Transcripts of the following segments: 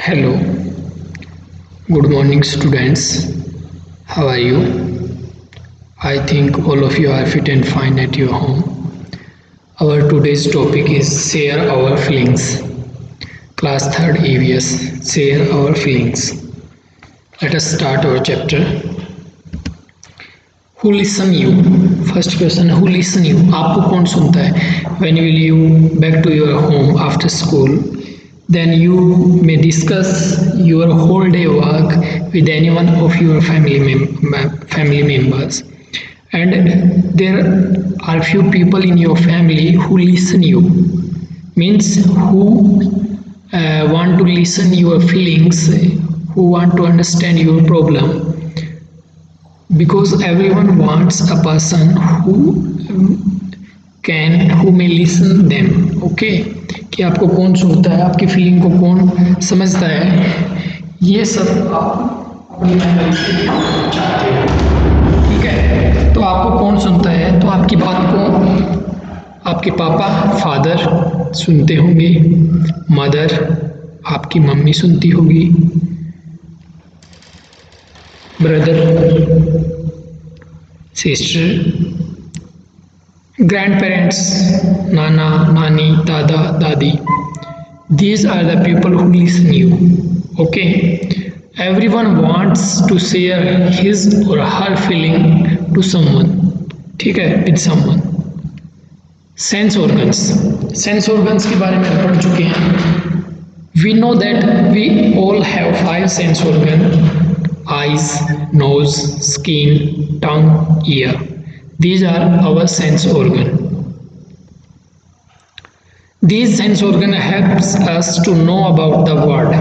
Hello, good morning, students. How are you? I think all of you are fit and fine at your home. Our today's topic is share our feelings. Class 3rd EVS, share our feelings. Let us start our chapter. Who listen you? First question, who listen you? आपको कौन सुनता है? When will you back to your home after school? Then you may discuss your whole day work with anyone of your family members, and there are few people in your family who listen you, means who want to listen your feelings, who want to understand your problem, because everyone wants a person who may listen them. Okay, कि आपको कौन सुनता है, आपकी feeling को कौन समझता है, ये सब आप अपनी लाइफ के लिए चाहते हो. ठीक है, तो आपको कौन सुनता है? तो आपकी बात को आपके पापा फादर सुनते होंगे, मदर आपकी मम्मी सुनती होगी, brother sister, grandparents, nana, nani, dada, dadi. These are the people who listen you. Okay, everyone wants to share his or her feeling to someone. ठीक है, with someone. Sense organs के बारे में हम पढ़ चुके हैं. We know that we all have 5 sense organs: eyes, nose, skin, tongue, ear. These are our sense organ. These sense organ helps us to know about the world.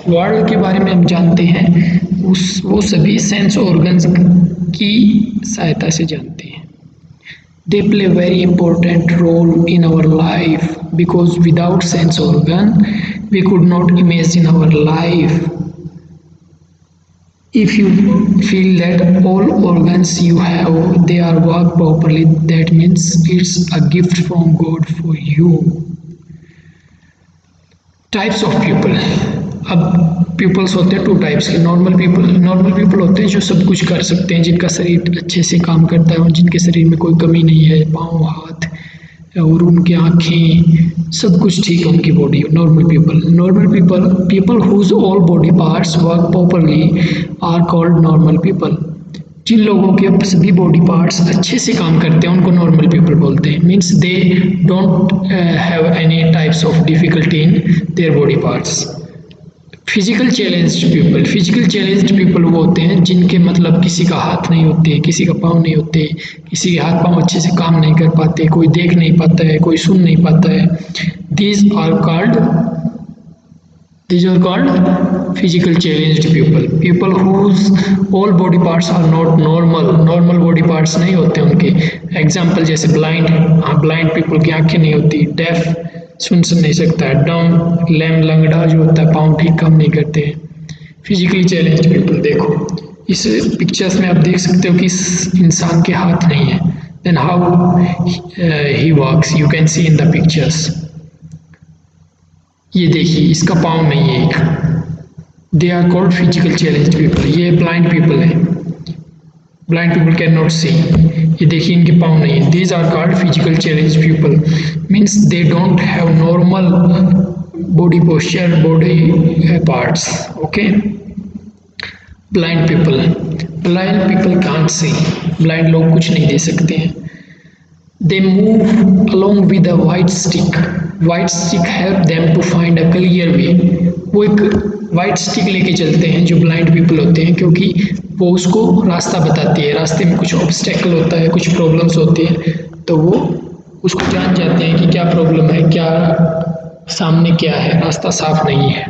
World के बारे में हम जानते हैं, वो सभी सेंस organs की सहायता से जानते हैं. They play a very important role in our life because without sense organ we could not imagine our life. If you feel that all organs you have they are work properly, that means it's a gift from God for you. Types of people. अब pupils होते हैं 2 types के. Normal people होते हैं जो सब कुछ कर सकते हैं, जिनका शरीर अच्छे से काम करता है और जिनके शरीर में कोई कमी नहीं है, पाँव हाथ और उनकी आँखें सब कुछ ठीक है, उनकी body. Normal people whose all body parts work properly are called normal people. जिन लोगों के सभी बॉडी पार्ट्स अच्छे से काम करते हैं उनको नॉर्मल पीपल बोलते हैं. Means they don't have any types of difficulty in their body parts. Physical challenged people वो होते हैं जिनके मतलब किसी का हाथ नहीं होते, किसी का पाँव नहीं होते, किसी के हाथ पाँव अच्छे से काम नहीं कर पाते, कोई देख नहीं पाता है, कोई सुन नहीं पाता है. These are called physical challenged people whose all body parts are not normal body parts नहीं होते उनके. एग्जाम्पल जैसे ब्लाइंड पीपल की आंखें नहीं होती, डेफ सुन नहीं सकता है, डम लैम लंगड़ा जो होता है पाँव ठीक काम नहीं करते हैं. Physically challenged people. देखो इस पिक्चर्स में आप देख सकते हो कि इस इंसान के हाथ नहीं है. Then how he walks you can see in the pictures. ये देखिए इसका पाँव नहीं है एक. They are called physical challenged people. ये ब्लाइंड पीपल है, blind people can not see. ये देखिए इनके पाँव नहीं है. These are called physical challenged people. Means they don't have normal body posture, body parts. Okay. Blind people can't see. Blind लोग कुछ नहीं दे सकते हैं. They move along with a white stick. White stick help them to find a clear way. वो एक white stick लेके चलते हैं जो ब्लाइंड पीपल होते हैं, क्योंकि वो उसको रास्ता बताती है. रास्ते में कुछ ऑब्स्टेकल होता है, कुछ प्रॉब्लम्स होती हैं, तो वो उसको जान जाते हैं कि क्या प्रॉब्लम है, क्या सामने क्या है, रास्ता साफ नहीं है.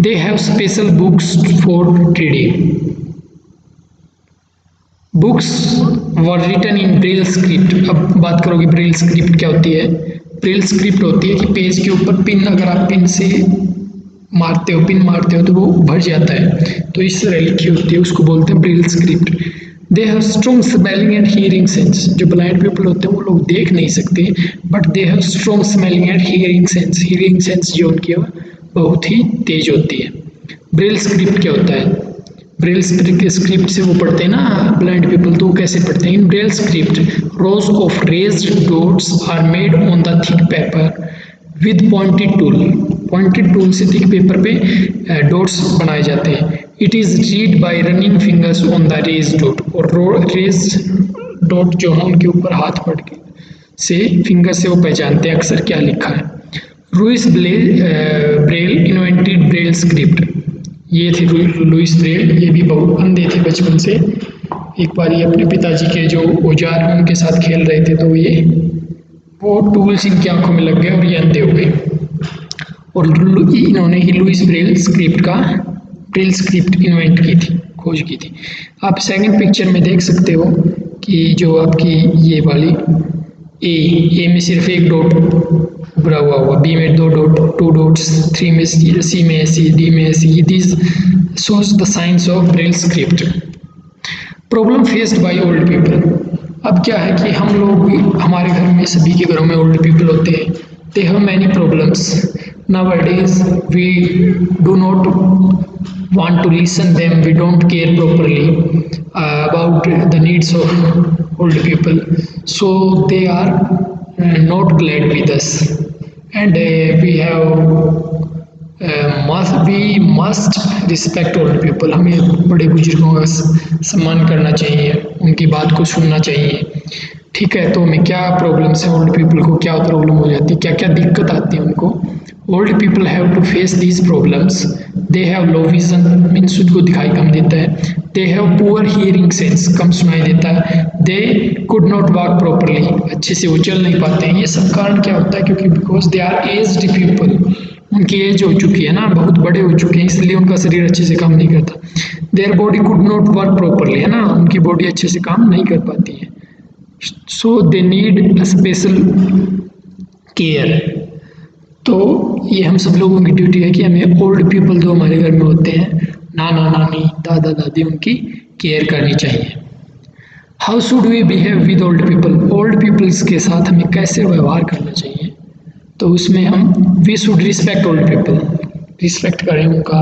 They have special books for reading. Books were written in Braille script. अब बात करोगे ब्रेल स्क्रिप्ट क्या होती है. ब्रेल स्क्रिप्ट होती है कि पेज के ऊपर पिन, अगर आप पिन मारते हो तो वो भर जाता है, तो इस तरह लिखी होती है, उसको बोलते हैं Braille script. They have strong smelling and hearing sense. जो ब्लाइंड पीपल होते हैं वो लोग देख नहीं सकते, but they have strong smelling and hearing sense. Hearing sense जो उनकी है बहुत ही तेज होती है। ब्रेल स्क्रिप्ट क्या होता है? ब्रेल स्क्रिप्ट से वो पढ़ते हैं ना ब्लाइंड पीपल, तो वो कैसे पढ़ते हैं? In Braille script rows of raised dots are made on the thick paper with pointed tool. Pointed tool से थिक पेपर पे डॉट्स बनाए जाते हैं। It is read by running fingers on the raised dot, और raised dot जो है उनके ऊपर हाथ पड़ के से फिंगर से वो पहचानते हैं अक्सर क्या लिखा है। Louis Braille invented Braille script. ये थे लुइस ब्रेल, ये भी बहुत अंधे थे बचपन से। एक बार ये अपने पिताजी के जो औजार हैं उनके साथ खेल रहे थे, तो ये वो टूल्स इनकी आंखों में लग गए और ये अंधे हो गए। और इन्होंने ही लुइस ब्रेल स्क्रिप्ट इन्वेंट की थी, खोज की थी। आप सेकंड पिक्चर में देख सकते हो कि जो आपकी ये वाली ए में सिर्फ एक डॉट उभरा हुआ होगा, बी में 2 डॉट, 2 डॉट्स, 3 में सी में ऐसी, डी में ऐसी। This shows the science of Braille script. Problem faced by old people. अब क्या है कि हम लोग, हमारे घर में सभी के घरों में ओल्ड पीपल होते हैं। They have many problems nowadays। we do not want to listen them, we don't care properly about the needs of old people, so they are not glad with us, and we must respect old people। हमें बड़े बुजुर्गों का सम्मान करना चाहिए, उनकी बात को सुनना चाहिए। ठीक है, तो हमें क्या प्रॉब्लम्स है, ओल्ड पीपल को क्या प्रॉब्लम हो जाती है, क्या क्या दिक्कत आती है उनको? Old people have to face these problems. They have low vision, means उनको दिखाई कम देता है। They have poor hearing sense, कम सुनाई देता है। They could not walk properly, अच्छे से वो चल नहीं पाते हैं। ये सब कारण क्या होता है? क्योंकि because they are aged people, उनकी एज हो चुकी है ना, बहुत बड़े हो चुके हैं, इसलिए उनका शरीर अच्छे से काम नहीं करता। Their body could not work properly, है ना, उनकी बॉडी अच्छे से काम नहीं कर पाती है। सो दे नीड स्पेशल केयर। तो ये हम सब लोगों की ड्यूटी है कि हमें ओल्ड पीपल जो हमारे घर में होते हैं, नाना नानी, दादा दादी, उनकी केयर करनी चाहिए। How should we behave with old people? Old peoples के साथ हमें कैसे व्यवहार करना चाहिए? तो उसमें हम we should respect old people, respect करें उनका।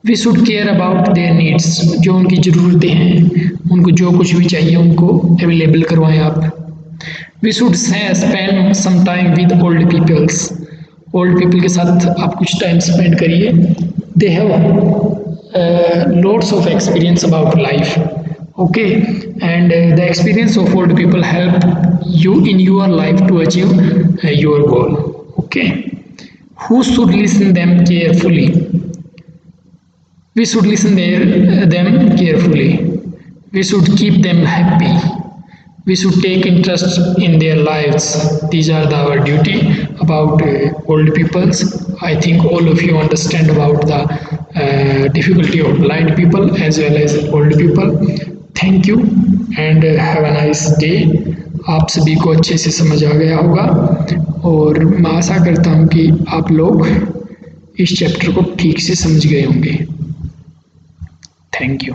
We should care about their needs, जो उनकी ज़रूरतें हैं, उनको जो कुछ भी चाहिए उनको अवेलेबल करवाएं आप। We should spend some time with old peoples, old people के साथ आप कुछ टाइम स्पेंड करिए। They have lots of experience about life, okay, and the experience of old people help you in your life to achieve your goal, okay. Who should listen them carefully? We should listen them carefully. We should keep them happy. We should take interest in their lives. These are our duty about old peoples. I think all of you understand about the difficulty of blind people as well as old people. Thank you and have a nice day. आप सभी को अच्छे से समझ आ गया होगा और मैं आशा करता हूँ कि आप लोग इस चैप्टर को ठीक से समझ गए होंगे। Thank you.